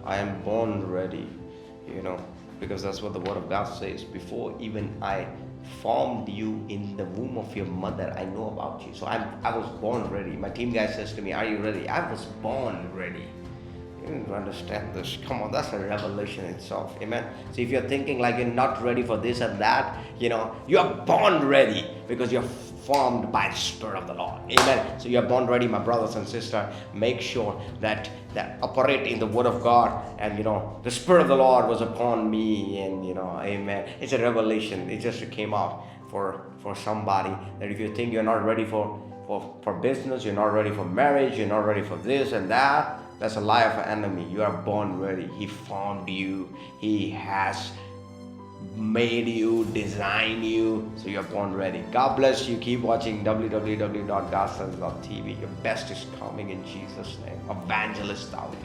I am born ready, because that's what the Word of God says. Before even I formed you in the womb of your mother, I know about you. So I was born ready. My team guy says to me, are you ready? I was born ready. You need to understand this. Come on, that's a revelation itself. Amen. So if you're thinking like you're not ready for this and that, you're born ready because you're formed by the Spirit of the Lord. Amen. So you're born ready, my brothers and sisters. Make sure that operate in the Word of God, and the Spirit of the Lord was upon me, and amen. It's a revelation. It just came out for somebody, that if you think you're not ready for business, you're not ready for marriage, you're not ready for this and that, that's a lie of an enemy. You are born ready. He formed you. He has made you, designed you, so you're born ready. God bless you. Keep watching www.godsons.tv. Your best is coming in Jesus' name. Evangelist DAUD.